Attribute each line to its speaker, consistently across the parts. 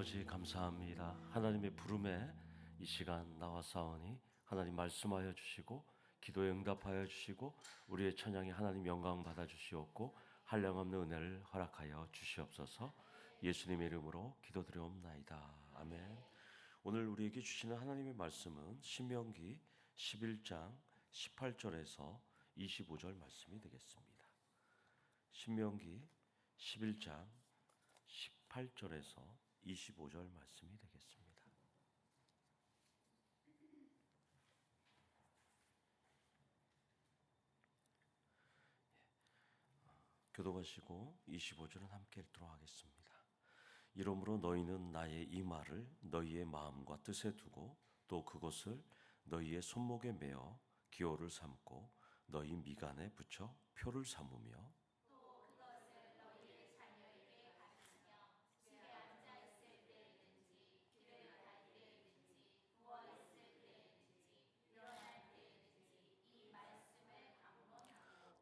Speaker 1: 아버지 감사합니다. 하나님의 부름에 이 시간 나와사오니 하나님 말씀하여 주시고 기도에 응답하여 주시고 우리의 찬양에 하나님 영광 받아 주시옵고 한량없는 은혜를 허락하여 주시옵소서. 예수님의 이름으로 기도드려옵나이다. 아멘. 오늘 우리에게 주시는 하나님의 말씀은 신명기 11장 18절에서 25절 말씀이 되겠습니다. 신명기 11장 18절에서 25절 말씀이 되겠습니다. 교도하시고 25절은 함께 읽도록 하겠습니다. 이러므로 너희는 나의 이 말을 너희의 마음과 뜻에 두고 또 그것을 너희의 손목에 매어 기호를 삼고 너희 미간에 붙여 표를 삼으며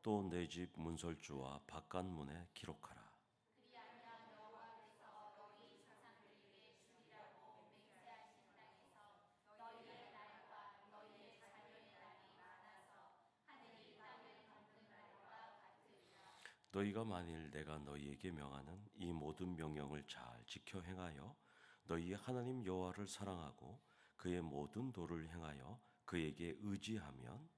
Speaker 1: 또 내 집 문설주와 바깥문에 기록하라. 너희가 만일 내가 너희에게 명하는 이 모든 명령을 잘 지켜 행하여 너희의 하나님 여호와를 사랑하고 그의 모든 도를 행하여 그에게 의지하면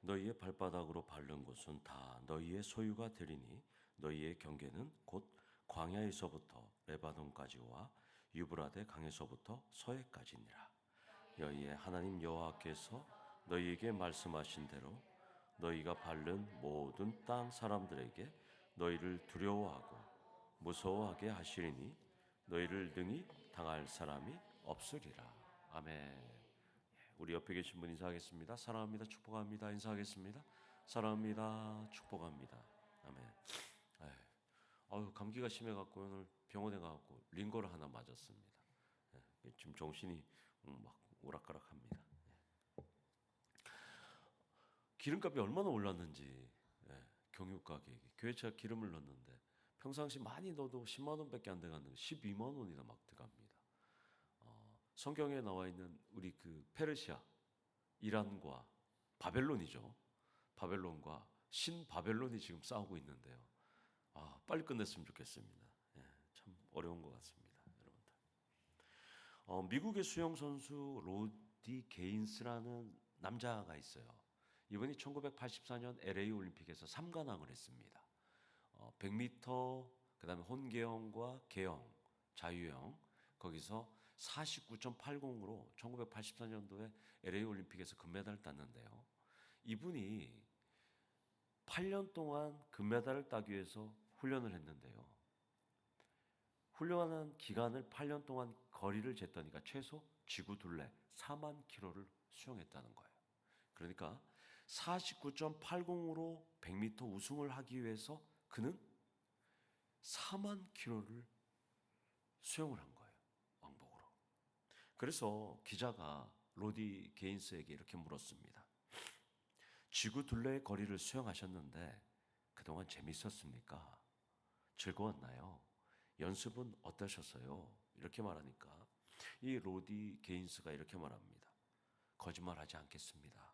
Speaker 1: 너희의 발바닥으로 밟는 곳은 다 너희의 소유가 되리니 너희의 경계는 곧 광야에서부터 레바논까지와 유브라데 강에서부터 서해까지니라. 너희의 하나님 여호와께서 너희에게 말씀하신 대로 너희가 밟는 모든 땅 사람들에게 너희를 두려워하고 무서워하게 하시리니 너희를 능히 당할 사람이 없으리라. 아멘. 우리 옆에 계신 분 인사하겠습니다. 사랑합니다. 축복합니다. 인사하겠습니다. 사랑합니다. 축복합니다. 아멘. 감기가 심해갖고 오늘 병원에 가갖고 링거를 하나 맞았습니다. 지금 정신이 막 오락가락합니다. 기름값이 얼마나 올랐는지, 경유 가격이. 교회 제가 기름을 넣었는데 평상시 많이 넣어도 10만 원밖에 안 돼갔는데 12만 원이나 막 들어갑니다. 성경에 나와 있는 우리 그 페르시아, 이란과 바벨론이죠. 바벨론과 신바벨론이 지금 싸우고 있는데요. 빨리 끝냈으면 좋겠습니다. 참 어려운 것 같습니다, 여러분들. 미국의 수영 선수 로디 게인스라는 남자가 있어요. 이분이 1984년 LA 올림픽에서 3관왕을 했습니다. 100m, 그다음에 혼계형과 계형, 자유형 거기서 49.80으로 1984년도에 LA 올림픽에서 금메달을 땄는데요. 이분이 8년 동안 금메달을 따기 위해서 훈련을 했는데요. 훈련하는 기간을 8년 동안 거리를 쟀더니까 최소 지구 둘레 4만 킬로를 수영했다는 거예요. 그러니까 49.80으로 100m 우승을 하기 위해서 그는 4만 킬로를 수영을 한 거예요. 왕복으로. 그래서 기자가 로디 게인스에게 이렇게 물었습니다. 지구 둘레의 거리를 수영하셨는데 그동안 재밌었습니까? 즐거웠나요? 연습은 어떠셨어요? 이렇게 말하니까 이 로디 게인스가 이렇게 말합니다. 거짓말하지 않겠습니다.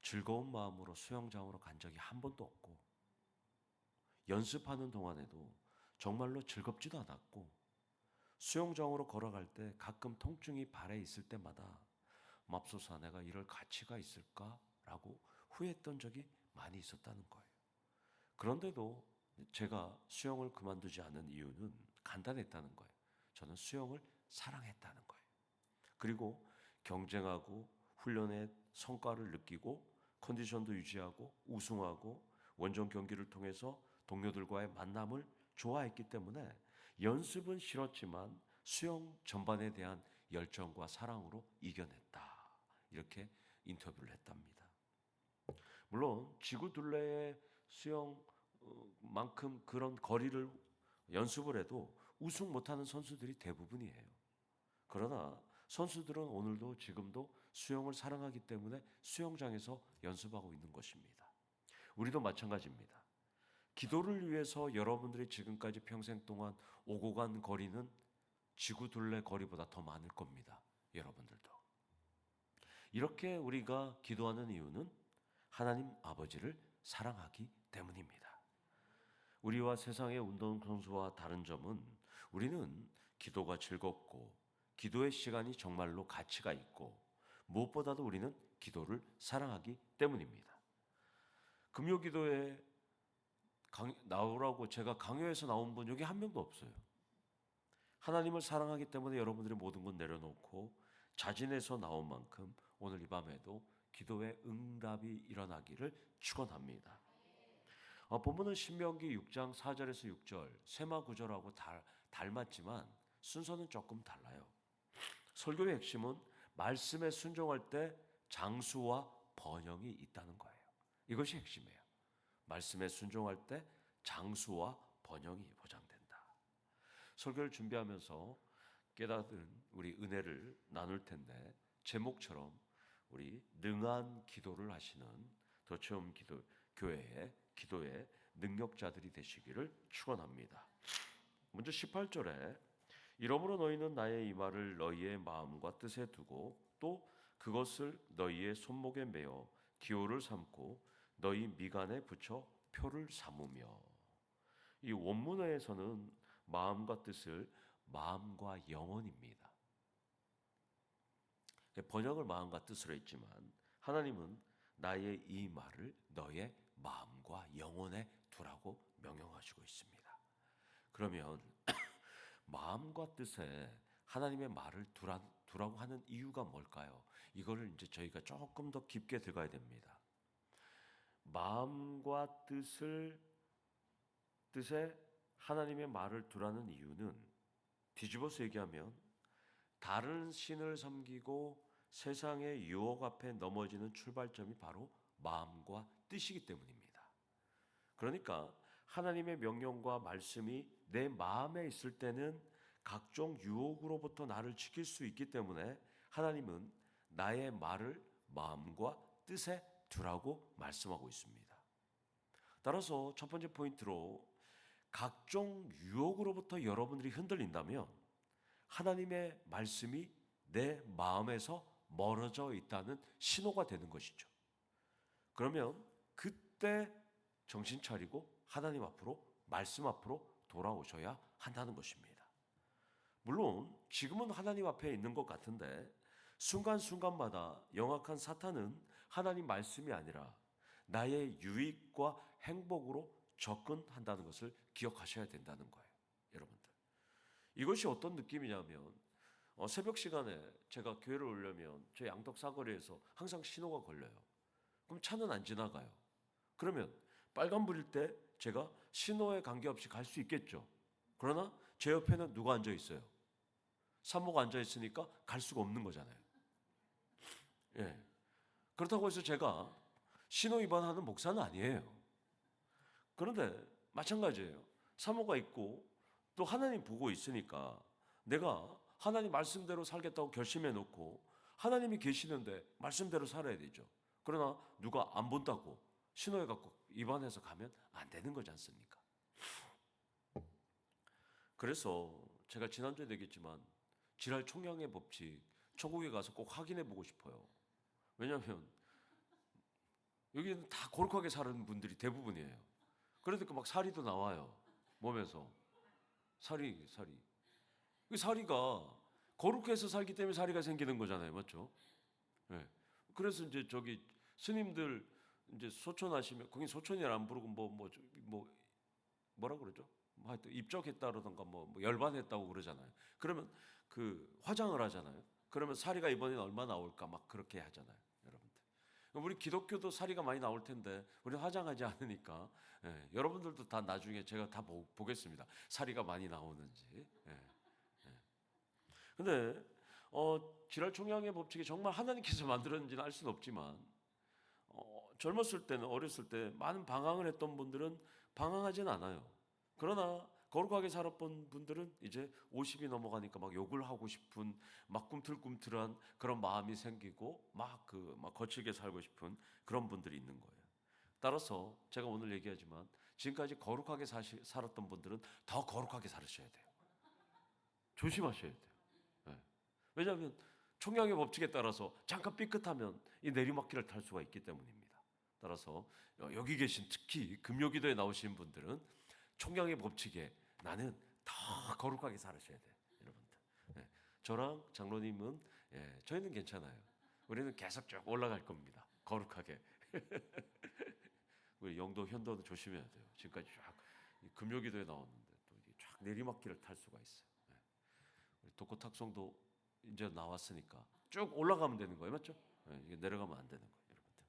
Speaker 1: 즐거운 마음으로 수영장으로 간 적이 한 번도 없고 연습하는 동안에도 정말로 즐겁지도 않았고 수영장으로 걸어갈 때 가끔 통증이 발에 있을 때마다 맙소사 내가 이럴 가치가 있을까라고 후회했던 적이 많이 있었다는 거예요. 그런데도 제가 수영을 그만두지 않은 이유는 간단했다는 거예요. 저는 수영을 사랑했다는 거예요. 그리고 경쟁하고 훈련의 성과를 느끼고 컨디션도 유지하고 우승하고 원정 경기를 통해서 동료들과의 만남을 좋아했기 때문에 연습은 싫었지만 수영 전반에 대한 열정과 사랑으로 이겨냈다. 이렇게 인터뷰를 했답니다. 물론 지구 둘레의 수영만큼 그런 거리를 연습을 해도 우승 못하는 선수들이 대부분이에요. 그러나 선수들은 오늘도 지금도 수영을 사랑하기 때문에 수영장에서 연습하고 있는 것입니다. 우리도 마찬가지입니다. 기도를 위해서 여러분들이 지금까지 평생 동안 오고 간 거리는 지구 둘레 거리보다 더 많을 겁니다. 여러분들도. 이렇게 우리가 기도하는 이유는 하나님 아버지를 사랑하기 때문입니다. 우리와 세상의 운동선수와 다른 점은 우리는 기도가 즐겁고 기도의 시간이 정말로 가치가 있고 무엇보다도 우리는 기도를 사랑하기 때문입니다. 금요기도에 나오라고 제가 강요해서 나온 분 여기 한 명도 없어요. 하나님을 사랑하기 때문에 여러분들이 모든 것 내려놓고 자진해서 나온 만큼 오늘 이 밤에도 기도의 응답이 일어나기를 축원합니다. 본문은 신명기 6장 4절에서 6절 세마 구절하고 닮았지만 순서는 조금 달라요. 설교의 핵심은 말씀에 순종할 때 장수와 번영이 있다는 거예요. 이것이 핵심이에요. 말씀에 순종할 때 장수와 번영이 보장된다. 설교를 준비하면서 깨닫은 우리 은혜를 나눌 텐데 제목처럼 우리 능한 기도를 하시는 도처음 기도 교회의 기도의 능력자들이 되시기를 축원합니다. 먼저 18절에 이러므로 너희는 나의 이 말을 너희의 마음과 뜻에 두고 또 그것을 너희의 손목에 매어 기호를 삼고 너희 미간에 붙여 표를 삼으며. 이 원문에서는 마음과 뜻을 마음과 영혼입니다. 번역을 마음과 뜻으로 했지만 하나님은 나의 이 말을 너의 마음과 영혼에 두라고 명령하시고 있습니다. 그러면 마음과 뜻에 하나님의 말을 두라고 하는 이유가 뭘까요? 이거를 이제 저희가 조금 더 깊게 들어가야 됩니다. 마음과 뜻에 하나님의 말을 두라는 이유는 뒤집어서 얘기하면 다른 신을 섬기고 세상의 유혹 앞에 넘어지는 출발점이 바로 마음과 뜻이기 때문입니다. 그러니까 하나님의 명령과 말씀이 내 마음에 있을 때는 각종 유혹으로부터 나를 지킬 수 있기 때문에 하나님은 나의 말을 마음과 뜻에 두라고 말씀하고 있습니다. 따라서 첫 번째 포인트로 각종 유혹으로부터 여러분들이 흔들린다면 하나님의 말씀이 내 마음에서 멀어져 있다는 신호가 되는 것이죠. 그러면 그때 정신 차리고 하나님 앞으로 말씀 앞으로 돌아오셔야 한다는 것입니다. 물론 지금은 하나님 앞에 있는 것 같은데 순간순간마다 영악한 사탄은 하나님 말씀이 아니라 나의 유익과 행복으로 접근한다는 것을 기억하셔야 된다는 거예요. 여러분들. 이것이 어떤 느낌이냐면 새벽 시간에 제가 교회를 오려면 저 양덕 사거리에서 항상 신호가 걸려요. 그럼 차는 안 지나가요. 그러면 빨간불일 때 제가 신호에 관계없이 갈 수 있겠죠. 그러나 제 옆에는 누가 앉아 있어요? 산모가 앉아 있으니까 갈 수가 없는 거잖아요. 예. 그렇다고 해서 제가 신호 위반하는 목사는 아니에요. 그런데 마찬가지예요. 산모가 있고 또 하나님 보고 있으니까 내가 하나님 말씀대로 살겠다고 결심해 놓고 하나님이 계시는데 말씀대로 살아야 되죠. 그러나 누가 안 본다고 신호에 갖고 위반해서 가면 안 되는 거지 않습니까? 그래서 제가 지난주에 얘기했지만 지랄 총량의 법칙 천국에 가서 꼭 확인해 보고 싶어요. 왜냐하면 여기는 다 거룩하게 사는 분들이 대부분이에요. 그러니까 막 살이도 나와요. 몸에서 살이 그 살이가 거룩해서 살기 때문에 살이가 생기는 거잖아요, 맞죠? 네. 그래서 이제 저기 스님들 이제 소천하시면 거기 소천이라 안 부르고 뭐라 그러죠? 뭐 하여튼 입적했다 그러던가 뭐 열반했다고 그러잖아요. 그러면 그 화장을 하잖아요. 그러면 사리가 이번에는 얼마 나올까 막 그렇게 하잖아요, 여러분들. 우리 기독교도 사리가 많이 나올 텐데 우리 화장하지 않으니까 예, 여러분들도 다 나중에 제가 다 보겠습니다. 사리가 많이 나오는지. 예. 근데 지랄총량의 법칙이 정말 하나님께서 만들었는지는 알 수는 없지만 젊었을 때는 어렸을 때 많은 방황을 했던 분들은 방황하진 않아요. 그러나 거룩하게 살았던 분들은 이제 50이 넘어가니까 막 욕을 하고 싶은, 막 꿈틀꿈틀한 그런 마음이 생기고 막 거칠게 살고 싶은 그런 분들이 있는 거예요. 따라서 제가 오늘 얘기하지만 지금까지 거룩하게 살았던 분들은 더 거룩하게 살으셔야 돼요. 조심하셔야 돼요. 네. 왜냐하면 총량의 법칙에 따라서 잠깐 삐끗하면 이 내리막길을 탈 수가 있기 때문입니다. 따라서 여기 계신 특히 금요기도에 나오신 분들은 총량의 법칙에 나는 더 거룩하게 살으셔야 돼요, 여러분들. 네. 저랑 장로님은 저희는 괜찮아요. 우리는 계속 쭉 올라갈 겁니다. 거룩하게. 우리 영도 현도는 조심해야 돼요. 지금까지 쫙 금요기도에 나왔는데 또 이게 쫙 내리막길을 탈 수가 있어요. 우리 독고탁송도 이제 나왔으니까 쭉 올라가면 되는 거예요, 맞죠? 이게 내려가면 안 되는 거예요, 여러분들.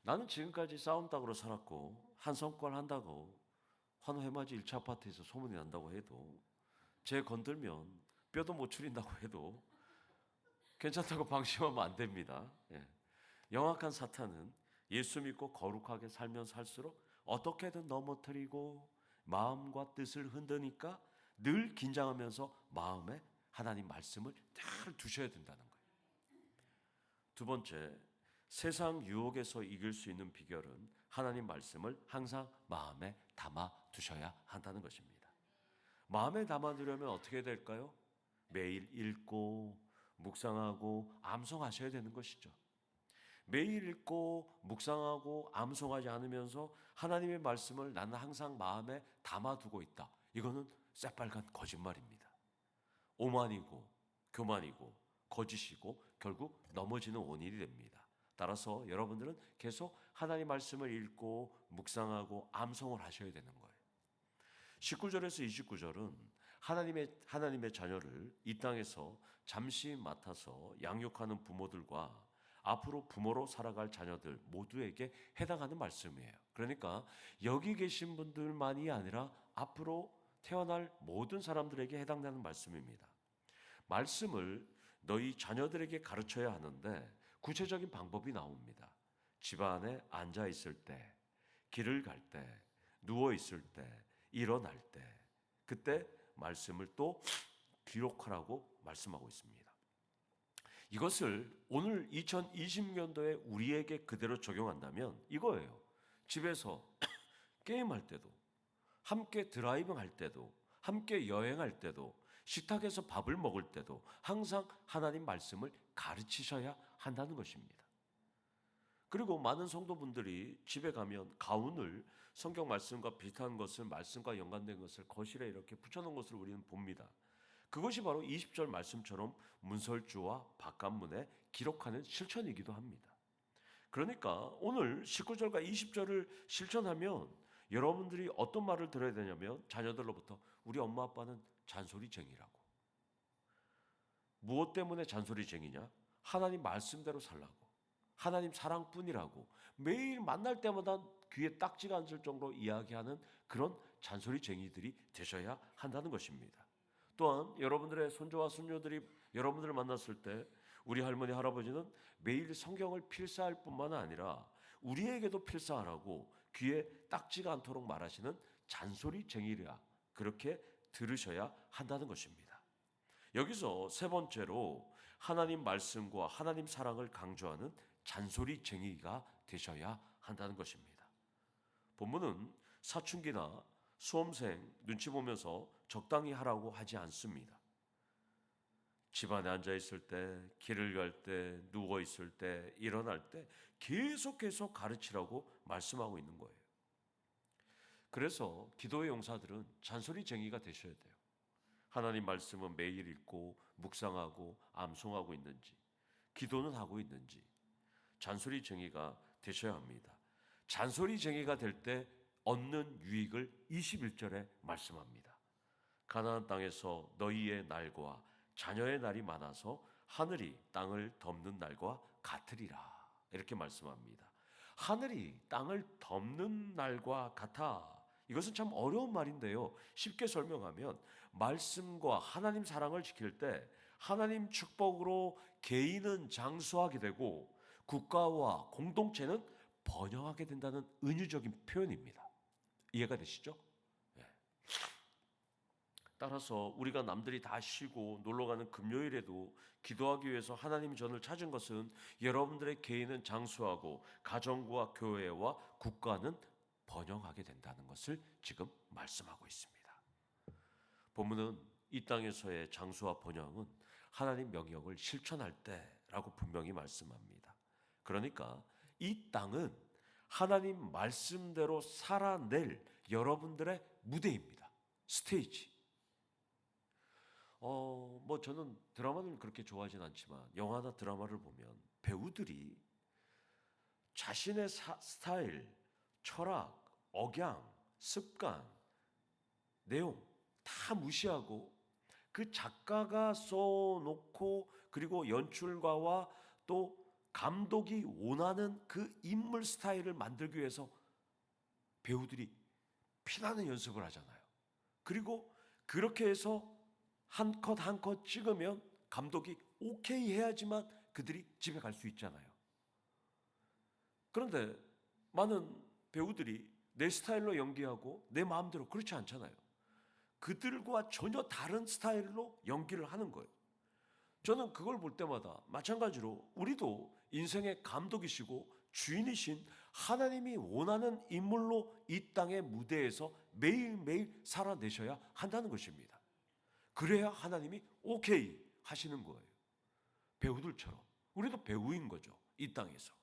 Speaker 1: 나는 지금까지 싸움닭으로 살았고 한성권 한다고 환호해맞이 1차 아파트에서 소문이 난다고 해도 제 건들면 뼈도 못 추린다고 해도 괜찮다고 방심하면 안 됩니다. 영악한 사탄은 예수 믿고 거룩하게 살면 살수록 어떻게든 넘어뜨리고 마음과 뜻을 흔드니까 늘 긴장하면서 마음에 하나님 말씀을 잘 두셔야 된다는 거예요. 두 번째, 세상 유혹에서 이길 수 있는 비결은 하나님 말씀을 항상 마음에 담아 두셔야 한다는 것입니다. 마음에 담아 두려면 어떻게 될까요? 매일 읽고 묵상하고 암송하셔야 되는 것이죠. 매일 읽고 묵상하고 암송하지 않으면서 하나님의 말씀을 나는 항상 마음에 담아두고 있다. 이거는 새빨간 거짓말입니다. 오만이고 교만이고 거짓이고 결국 넘어지는 원인이 됩니다. 따라서 여러분들은 계속 하나님 말씀을 읽고 묵상하고 암송을 하셔야 되는 거예요. 19절에서 29절은 하나님의 자녀를 이 땅에서 잠시 맡아서 양육하는 부모들과 앞으로 부모로 살아갈 자녀들 모두에게 해당하는 말씀이에요. 그러니까 여기 계신 분들만이 아니라 앞으로 태어날 모든 사람들에게 해당되는 말씀입니다. 말씀을 너희 자녀들에게 가르쳐야 하는데 구체적인 방법이 나옵니다. 집안에 앉아 있을 때, 길을 갈 때, 누워 있을 때, 일어날 때, 그때 말씀을 또 기록하라고 말씀하고 있습니다. 이것을 오늘 2020년도에 우리에게 그대로 적용한다면 이거예요. 집에서 게임할 때도, 함께 드라이빙 할 때도, 함께 여행할 때도, 식탁에서 밥을 먹을 때도 항상 하나님 말씀을 가르치셔야 한다는 것입니다. 그리고 많은 성도분들이 집에 가면 가운을 성경 말씀과 비슷한 것을, 말씀과 연관된 것을 거실에 이렇게 붙여놓은 것을 우리는 봅니다. 그것이 바로 20절 말씀처럼 문설주와 바깥문에 기록하는 실천이기도 합니다. 그러니까 오늘 19절과 20절을 실천하면 여러분들이 어떤 말을 들어야 되냐면 자녀들로부터 우리 엄마 아빠는 잔소리쟁이라고. 무엇 때문에 잔소리쟁이냐? 하나님 말씀대로 살라고. 하나님 사랑뿐이라고. 매일 만날 때마다 귀에 딱지가 앉을 정도로 이야기하는 그런 잔소리쟁이들이 되셔야 한다는 것입니다. 또한 여러분들의 손주와 손녀들이 여러분들을 만났을 때 우리 할머니 할아버지는 매일 성경을 필사할 뿐만 아니라 우리에게도 필사하라고 귀에 딱지가 않도록 말하시는 잔소리쟁이라 그렇게 들으셔야 한다는 것입니다. 여기서 세 번째로 하나님 말씀과 하나님 사랑을 강조하는 잔소리쟁이가 되셔야 한다는 것입니다. 본문은 사춘기나 수험생 눈치 보면서 적당히 하라고 하지 않습니다. 집안에 앉아 있을 때, 길을 갈 때, 누워 있을 때, 일어날 때 계속 가르치라고 말씀하고 있는 거예요. 그래서 기도의 용사들은 잔소리쟁이가 되셔야 돼요. 하나님 말씀은 매일 읽고 묵상하고 암송하고 있는지, 기도는 하고 있는지 잔소리쟁이가 되셔야 합니다. 잔소리쟁이가 될 때 얻는 유익을 21절에 말씀합니다. 가나안 땅에서 너희의 날과 자녀의 날이 많아서 하늘이 땅을 덮는 날과 같으리라. 이렇게 말씀합니다. 하늘이 땅을 덮는 날과 같아. 이것은 참 어려운 말인데요. 쉽게 설명하면 말씀과 하나님 사랑을 지킬 때 하나님 축복으로 개인은 장수하게 되고 국가와 공동체는 번영하게 된다는 은유적인 표현입니다. 이해가 되시죠? 따라서 우리가 남들이 다 쉬고 놀러가는 금요일에도 기도하기 위해서 하나님 전을 찾은 것은 여러분들의 개인은 장수하고 가정과 교회와 국가는 번영하게 된다는 것을 지금 말씀하고 있습니다. 본문은 이 땅에서의 장수와 번영은 하나님 명령을 실천할 때라고 분명히 말씀합니다. 그러니까 이 땅은 하나님 말씀대로 살아낼 여러분들의 무대입니다. 스테이지. 저는 드라마를 그렇게 좋아하진 않지만 영화나 드라마를 보면 배우들이 자신의 스타일, 철학, 억양, 습관, 내용 다 무시하고 그 작가가 써놓고 그리고 연출가와 또 감독이 원하는 그 인물 스타일을 만들기 위해서 배우들이 피나는 연습을 하잖아요. 그리고 그렇게 해서 한 컷 한 컷 찍으면 감독이 오케이 해야지만 그들이 집에 갈 수 있잖아요. 그런데 많은 배우들이 내 스타일로 연기하고 내 마음대로 그렇지 않잖아요. 그들과 전혀 다른 스타일로 연기를 하는 거예요. 저는 그걸 볼 때마다 마찬가지로 우리도 인생의 감독이시고 주인이신 하나님이 원하는 인물로 이 땅의 무대에서 매일매일 살아내셔야 한다는 것입니다. 그래야 하나님이 오케이 하시는 거예요. 배우들처럼. 우리도 배우인 거죠. 이 땅에서.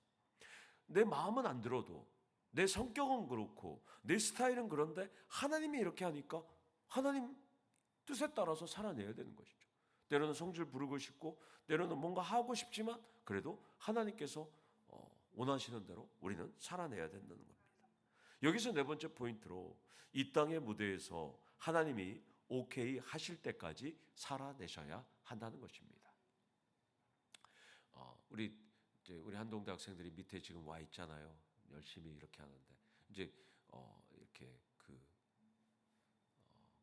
Speaker 1: 내 마음은 안 들어도 내 성격은 그렇고 내 스타일은 그런데 하나님이 이렇게 하니까 하나님 뜻에 따라서 살아내야 되는 것이죠. 때로는 성질 부르고 싶고 때로는 뭔가 하고 싶지만 그래도 하나님께서 원하시는 대로 우리는 살아내야 된다는 겁니다. 여기서 네 번째 포인트로 이 땅의 무대에서 하나님이 오케이 하실 때까지 살아내셔야 한다는 것입니다. 우리 한동대 학생들이 밑에 지금 와 있잖아요. 열심히 이렇게 하는데 이제 이렇게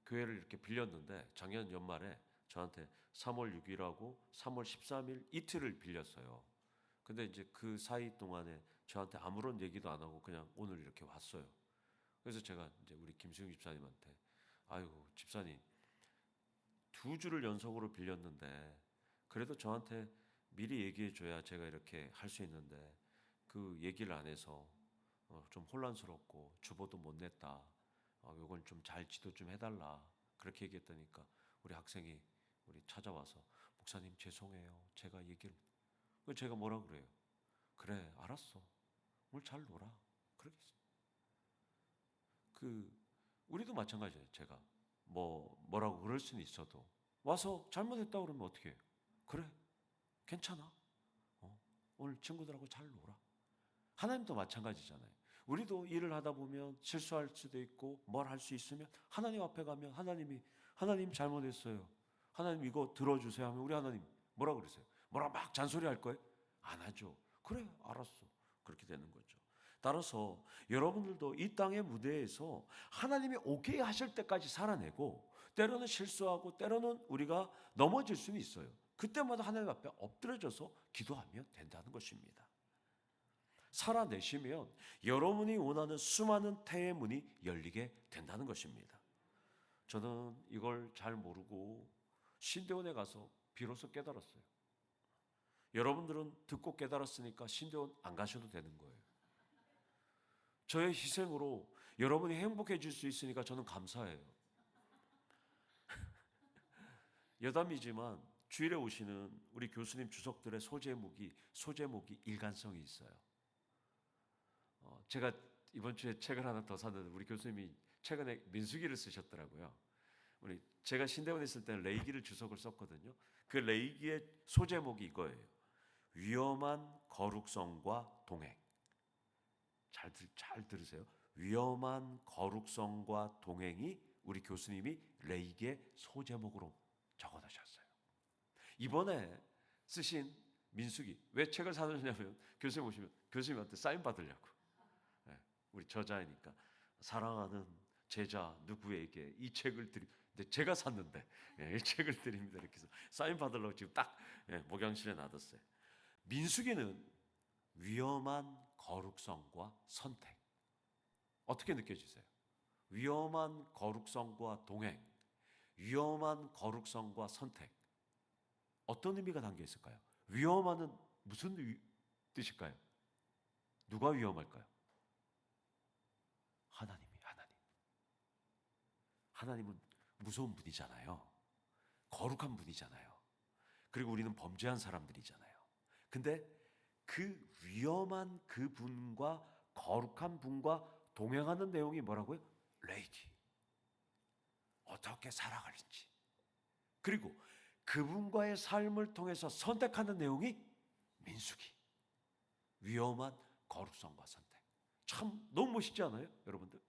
Speaker 1: 교회를 이렇게 빌렸는데 작년 연말에 저한테 3월 6일하고 3월 13일 이틀을 빌렸어요. 근데 이제 그 사이 동안에 저한테 아무런 얘기도 안 하고 그냥 오늘 이렇게 왔어요. 그래서 제가 이제 우리 김수영 집사님한테 아이고 집사님 2주를 연속으로 빌렸는데 그래도 저한테 미리 얘기해 줘야 제가 이렇게 할 수 있는데 그 얘기를 안 해서 좀 혼란스럽고 주보도 못 냈다. 이건 좀 잘 지도 좀 해달라. 그렇게 얘기했더니까 우리 학생이 우리 찾아와서 목사님 죄송해요. 제가 얘기를 제가 뭐라 그래요? 그래 알았어. 오늘 잘 놀아. 그러겠어. 우리도 마찬가지예요. 제가 뭐라고 그럴 수는 있어도 와서 잘못했다 그러면 어떻게 해요? 그래 괜찮아. 오늘 친구들하고 잘 놀아. 하나님도 마찬가지잖아요. 우리도 일을 하다 보면 실수할 수도 있고 뭘 할 수 있으면 하나님 앞에 가면 하나님 잘못했어요. 하나님 이거 들어주세요 하면 우리 하나님 뭐라 그러세요? 뭐라 막 잔소리 할 거예요? 안 하죠. 그래 알았어. 그렇게 되는 거죠. 따라서 여러분들도 이 땅의 무대에서 하나님이 오케이 하실 때까지 살아내고 때로는 실수하고 때로는 우리가 넘어질 수는 있어요. 그때마다 하나님 앞에 엎드려져서 기도하면 된다는 것입니다. 살아내시면 여러분이 원하는 수많은 태의 문이 열리게 된다는 것입니다. 저는 이걸 잘 모르고 신대원에 가서 비로소 깨달았어요. 여러분들은 듣고 깨달았으니까 신대원 안 가셔도 되는 거예요. 저의 희생으로 여러분이 행복해질 수 있으니까 저는 감사해요. 여담이지만 주일에 오시는 우리 교수님 주석들의 소제목이 일관성이 있어요. 제가 이번 주에 책을 하나 더 샀는데 우리 교수님이 최근에 민수기를 쓰셨더라고요. 제가 신대원에 있을 때는 레이기를 주석을 썼거든요. 그 레이기의 소제목이 이거예요. 위험한 거룩성과 동행. 잘 들으세요. 위험한 거룩성과 동행이 우리 교수님이 레이기의 소제목으로 적어놓으셨어요. 이번에 쓰신 민수기 왜 책을 사주냐면 교수님 오시면 교수님한테 사인 받으려고. 우리 저자이니까 사랑하는 제자 누구에게 이 책을 근데 제가 샀는데 이 책을 드립니다. 이렇게 해서 사인 받으려고 지금 딱 목양실에 놔뒀어요. 민수기는 위험한 거룩성과 선택. 어떻게 느껴지세요? 위험한 거룩성과 동행. 위험한 거룩성과 선택. 어떤 의미가 담겨 있을까요? 위험한은 무슨 뜻일까요? 누가 위험할까요? 하나님이, 하나님. 하나님은 무서운 분이잖아요. 거룩한 분이잖아요. 그리고 우리는 범죄한 사람들이잖아요. 근데 그 위험한 그 분과 거룩한 분과 동행하는 내용이 뭐라고요? 레이기. 어떻게 살아가는지. 그리고 그분과의 삶을 통해서 선택하는 내용이 민수기. 위험한 거룩성과 선택. 참 너무 멋있지 않아요? 여러분들.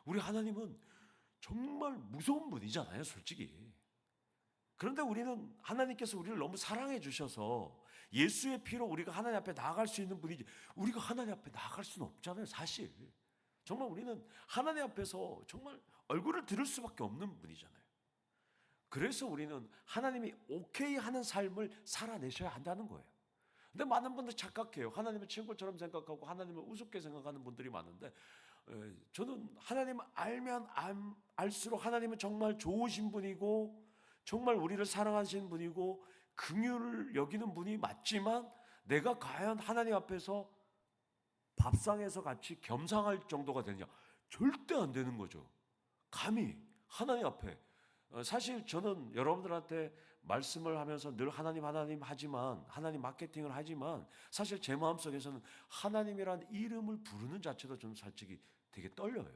Speaker 1: 우리 하나님은 정말 무서운 분이잖아요, 솔직히. 그런데 우리는 하나님께서 우리를 너무 사랑해 주셔서 예수의 피로 우리가 하나님 앞에 나아갈 수 있는 분이지, 우리가 하나님 앞에 나아갈 수는 없잖아요, 사실. 정말 우리는 하나님 앞에서 정말 얼굴을 들을 수밖에 없는 분이잖아요. 그래서 우리는 하나님이 오케이 하는 삶을 살아내셔야 한다는 거예요. 근데 많은 분들 착각해요. 하나님을 친구처럼 생각하고 하나님을 우습게 생각하는 분들이 많은데, 저는 하나님을 알면 알수록 하나님은 정말 좋으신 분이고 정말 우리를 사랑하시는 분이고 긍휼을 여기는 분이 맞지만, 내가 과연 하나님 앞에서 밥상에서 같이 겸상할 정도가 되느냐? 절대 안 되는 거죠. 감히 하나님 앞에. 사실 저는 여러분들한테 말씀을 하면서 늘 하나님 하나님 하지만, 하나님 마케팅을 하지만, 사실 제 마음속에서는 하나님이란 이름을 부르는 자체도 좀 솔직히 되게 떨려요.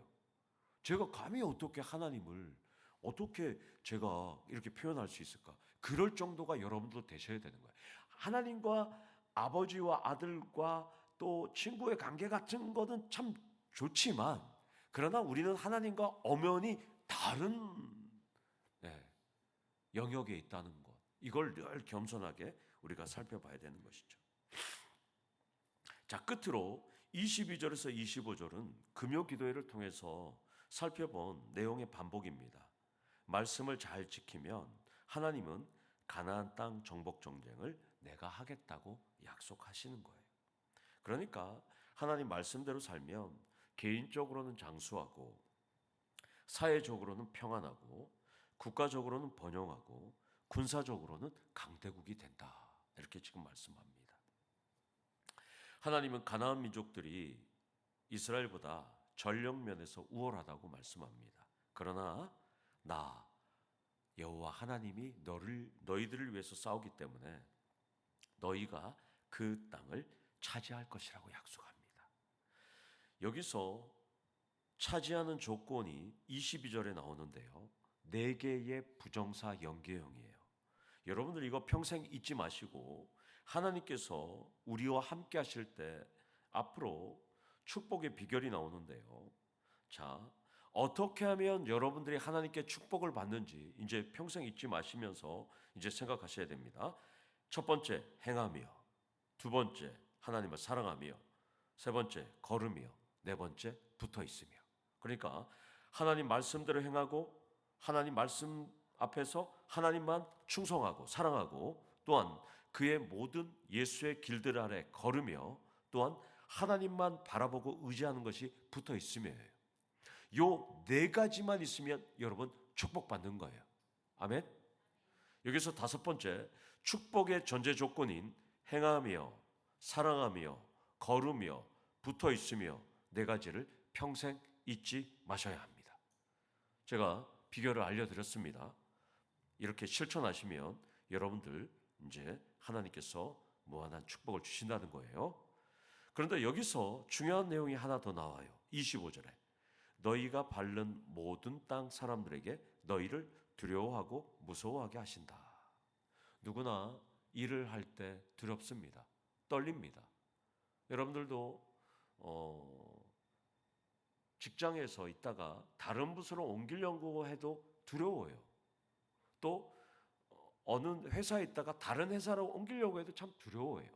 Speaker 1: 제가 감히 어떻게 하나님을 어떻게 제가 이렇게 표현할 수 있을까? 그럴 정도가 여러분도 되셔야 되는 거예요. 하나님과 아버지와 아들과 또 친구의 관계 같은 거는 참 좋지만, 그러나 우리는 하나님과 엄연히 다른 영역에 있다는 것, 이걸 늘 겸손하게 우리가 살펴봐야 되는 것이죠. 자, 끝으로 22절에서 25절은 금요 기도회를 통해서 살펴본 내용의 반복입니다. 말씀을 잘 지키면 하나님은 가나안 땅 정복 정쟁을 내가 하겠다고 약속하시는 거예요. 그러니까 하나님 말씀대로 살면 개인적으로는 장수하고, 사회적으로는 평안하고, 국가적으로는 번영하고, 군사적으로는 강대국이 된다. 이렇게 지금 말씀합니다. 하나님은 가나안 민족들이 이스라엘보다 전력 면에서 우월하다고 말씀합니다. 그러나 나 여호와 하나님이 너희들을 위해서 싸우기 때문에 너희가 그 땅을 차지할 것이라고 약속합니다. 여기서 차지하는 조건이 22절에 나오는데요. 4개의 부정사 연계형이에요. 여러분들 이거 평생 잊지 마시고, 하나님께서 우리와 함께 하실 때 앞으로 축복의 비결이 나오는데요. 자, 어떻게 하면 여러분들이 하나님께 축복을 받는지 이제 평생 잊지 마시면서 이제 생각하셔야 됩니다. 첫 번째, 행하며. 두 번째, 하나님을 사랑하며. 세 번째, 걸으며. 네 번째, 붙어 있으며. 그러니까 하나님 말씀대로 행하고, 하나님 말씀 앞에서 하나님만 충성하고 사랑하고, 또한 그의 모든 예수의 길들 아래 걸으며, 또한 하나님만 바라보고 의지하는 것이 붙어 있으며예요. 요 4가지만 있으면 여러분 축복받는 거예요. 아멘. 여기서 5번째, 축복의 전제 조건인 행하며 사랑하며 걸으며 붙어 있으며 4가지를 평생 잊지 마셔야 합니다. 제가 비결을 알려드렸습니다. 이렇게 실천하시면 여러분들 이제 하나님께서 무한한 축복을 주신다는 거예요. 그런데 여기서 중요한 내용이 하나 더 나와요. 25절에 너희가 밟는 모든 땅 사람들에게 너희를 두려워하고 무서워하게 하신다. 누구나 일을 할 때 두렵습니다. 떨립니다. 여러분들도 직장에서 있다가 다른 부서로 옮기려고 해도 두려워요. 또 어느 회사에 있다가 다른 회사로 옮기려고 해도 참 두려워요.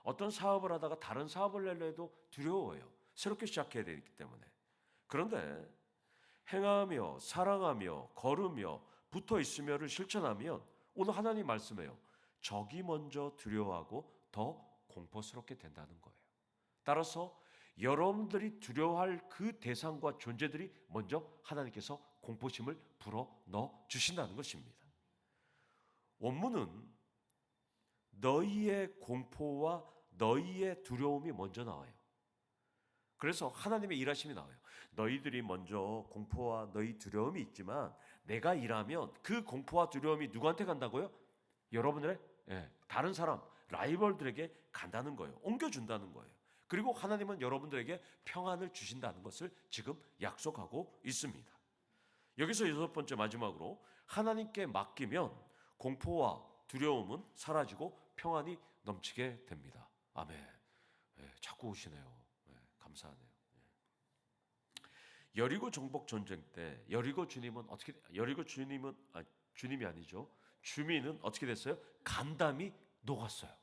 Speaker 1: 어떤 사업을 하다가 다른 사업을 내려 해도 두려워요. 새롭게 시작해야 되기 때문에. 그런데 행하며 사랑하며 걸으며 붙어 있으며를 실천하면 오늘 하나님 말씀해요. 적이 먼저 두려워하고 더 공포스럽게 된다는 거예요. 따라서 여러분들이 두려워할 그 대상과 존재들이 먼저 하나님께서 공포심을 불어 넣어 주신다는 것입니다. 원문은 너희의 공포와 너희의 두려움이 먼저 나와요. 그래서 하나님의 일하심이 나와요. 너희들이 먼저 공포와 너희 두려움이 있지만 내가 일하면 그 공포와 두려움이 누구한테 간다고요? 여러분의 다른 사람, 라이벌들에게 간다는 거예요. 옮겨준다는 거예요. 그리고 하나님은 여러분들에게 평안을 주신다는 것을 지금 약속하고 있습니다. 여기서 6번째 마지막으로 하나님께 맡기면 공포와 두려움은 사라지고 평안이 넘치게 됩니다. 아멘. 자꾸 오시네요. 감사하네요. 여리고 정복 전쟁 때 주님이 아니죠. 주민은 어떻게 됐어요? 간담이 녹았어요.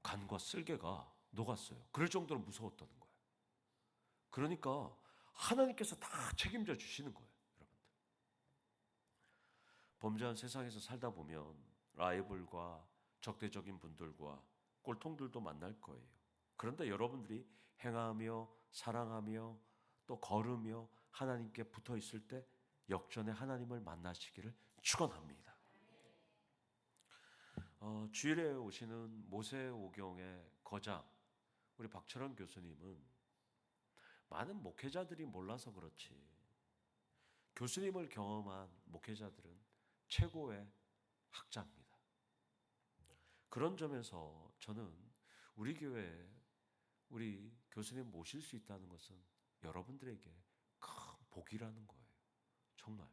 Speaker 1: 간과 쓸개가 녹았어요. 그럴 정도로 무서웠다는 거예요. 그러니까 하나님께서 다 책임져 주시는 거예요, 여러분들. 범죄한 세상에서 살다 보면 라이벌과 적대적인 분들과 꼴통들도 만날 거예요. 그런데 여러분들이 행하며 사랑하며 또 걸으며 하나님께 붙어 있을 때 역전의 하나님을 만나시기를 축원합니다. 주일에 오시는 모세오경의 거장 우리 박철원 교수님은 많은 목회자들이 몰라서 그렇지 교수님을 경험한 목회자들은 최고의 학자입니다. 그런 점에서 저는 우리 교회에 우리 교수님 모실 수 있다는 것은 여러분들에게 큰 복이라는 거예요. 정말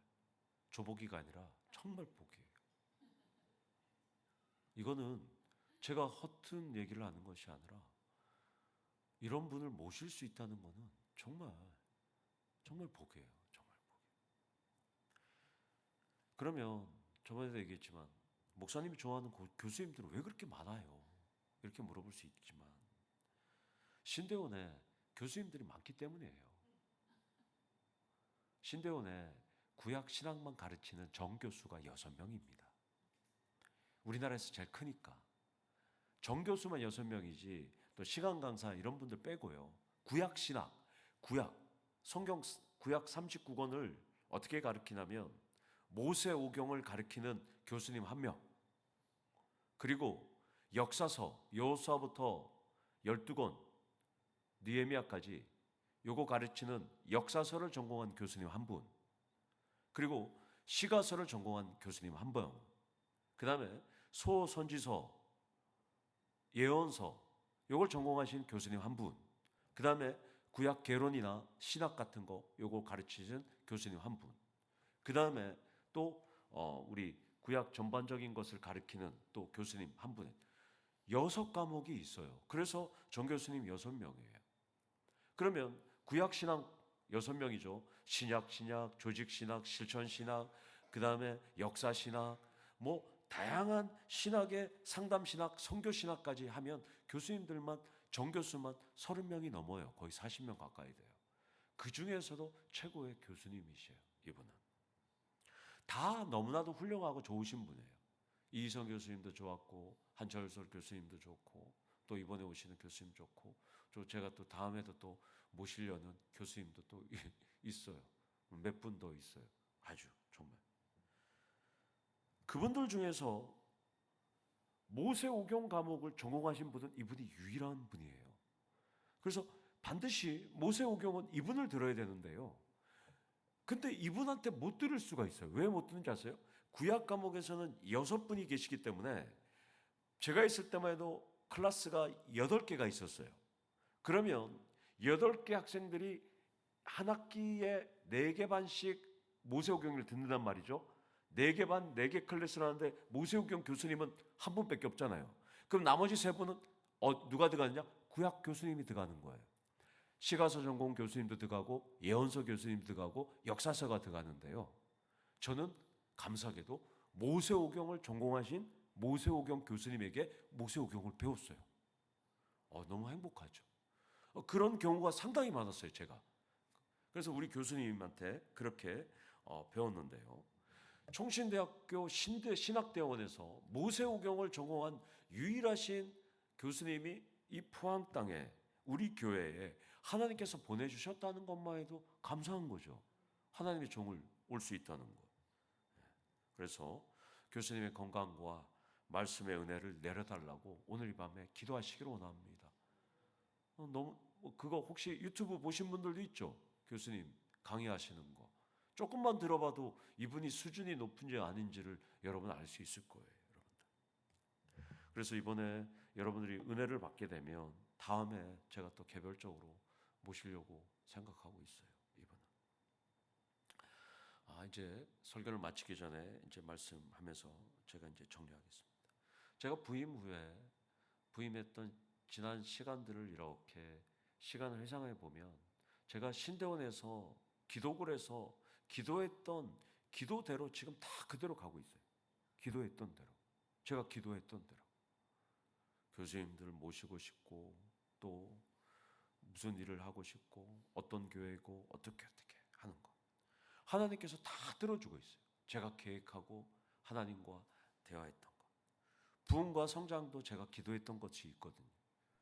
Speaker 1: 조복이가 아니라 정말 복이에요. 이거는 제가 허튼 얘기를 하는 것이 아니라 이런 분을 모실 수 있다는 것은 정말 복이에요. 정말 복이에요. 그러면 저번에도 얘기했지만 목사님이 좋아하는 교수님들은 왜 그렇게 많아요? 이렇게 물어볼 수 있지만 신대원에 교수님들이 많기 때문이에요. 신대원에 구약 신학만 가르치는 정교수가 6명입니다. 우리나라에서 제일 크니까. 정교수만 6명이지 또 시간 강사 이런 분들 빼고요. 구약 신학, 성경 구약 39권을 어떻게 가르치냐면 모세오경을 가르치는 교수님 1명, 그리고 역사서 여호수아부터 12권 느헤미야까지 요거 가르치는 역사서를 전공한 교수님 1분, 그리고 시가서를 전공한 교수님 1분, 그 다음에 소선지서, 예언서 요걸 전공하신 교수님 1분, 그 다음에 구약 개론이나 신학 같은 거 요거 가르치신 교수님 1분, 그 다음에 또 우리 구약 전반적인 것을 가르치는 또 교수님 1분, 6과목이 있어요. 그래서 정 교수님 6명이에요. 그러면 구약 신학 6명이죠. 신약, 조직신학, 실천신학, 그 다음에 역사신학, 다양한 신학의 상담신학, 선교신학까지 하면 교수님들만, 정교수만 30명이 넘어요. 거의 40명 가까이 돼요. 그 중에서도 최고의 교수님이세요. 이분은. 다 너무나도 훌륭하고 좋으신 분이에요. 이희성 교수님도 좋았고, 한철설 교수님도 좋고, 또 이번에 오시는 교수님 좋고, 제가 또 다음에도 또 모시려는 교수님도 또 있어요. 몇 분 더 있어요. 아주 정말. 그분들 중에서 모세오경 과목을 전공하신 분은 이분이 유일한 분이에요. 그래서 반드시 모세오경은 이분을 들어야 되는데요. 근데 이분한테 못 들을 수가 있어요. 왜 못 듣는지 아세요? 구약 과목에서는 6분이 계시기 때문에 제가 있을 때만 해도 클래스가 8개가 있었어요. 그러면 8개 학생들이 한 학기에 4개 반씩 모세오경을 듣는단 말이죠. 4개 반, 4개 클래스를 하는데 모세오경 교수님은 한 분밖에 없잖아요. 그럼 나머지 3분은 누가 들어가느냐? 구약 교수님이 들어가는 거예요. 시가서 전공 교수님도 들어가고 예언서 교수님도 들어가고 역사서가 들어가는데요. 저는 감사하게도 모세오경을 전공하신 모세오경 교수님에게 모세오경을 배웠어요. 너무 행복하죠. 그런 경우가 상당히 많았어요, 제가. 그래서 우리 교수님한테 그렇게 배웠는데요. 총신대학교 신학대원에서 모세오경을 전공한 유일하신 교수님이 이 포항 땅에 우리 교회에 하나님께서 보내주셨다는 것만 해도 감사한 거죠. 하나님의 종을 올 수 있다는 것. 그래서 교수님의 건강과 말씀의 은혜를 내려달라고 오늘 이 밤에 기도하시기를 원합니다. 너무 그거 혹시 유튜브 보신 분들도 있죠? 교수님 강의하시는 거 조금만 들어봐도 이분이 수준이 높은지 아닌지를 여러분 알 수 있을 거예요, 여러분들. 그래서 이번에 여러분들이 은혜를 받게 되면 다음에 제가 또 개별적으로 모시려고 생각하고 있어요. 이분은. 이제 설교를 마치기 전에 이제 말씀하면서 제가 이제 정리하겠습니다. 제가 부임했던 지난 시간들을 이렇게 시간을 회상해 보면 제가 신대원에서 기도굴에서 기도했던 기도대로 지금 다 그대로 가고 있어요. 기도했던 대로. 제가 기도했던 대로. 교수님들을 모시고 싶고 또 무슨 일을 하고 싶고 어떤 교회고 어떻게 하는 것. 하나님께서 다 들어주고 있어요. 제가 계획하고 하나님과 대화했던 것. 부흥과 성장도 제가 기도했던 것이 있거든요.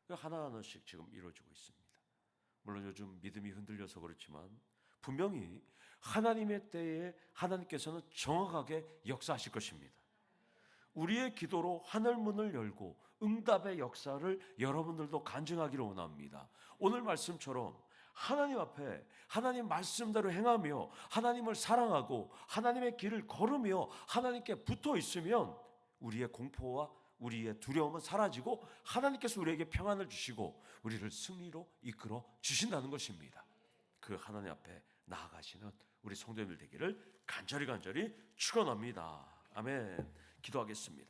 Speaker 1: 하나하나씩 지금 이루어지고 있습니다. 물론 요즘 믿음이 흔들려서 그렇지만 분명히 하나님의 때에 하나님께서는 정확하게 역사하실 것입니다. 우리의 기도로 하늘문을 열고 응답의 역사를 여러분들도 간증하기를 원합니다. 오늘 말씀처럼 하나님 앞에 하나님 말씀대로 행하며 하나님을 사랑하고 하나님의 길을 걸으며 하나님께 붙어 있으면 우리의 공포와 우리의 두려움은 사라지고 하나님께서 우리에게 평안을 주시고 우리를 승리로 이끌어 주신다는 것입니다. 그 하나님 앞에 나아가시는 우리 성도님들 되기를 간절히 축원합니다. 아멘. 기도하겠습니다.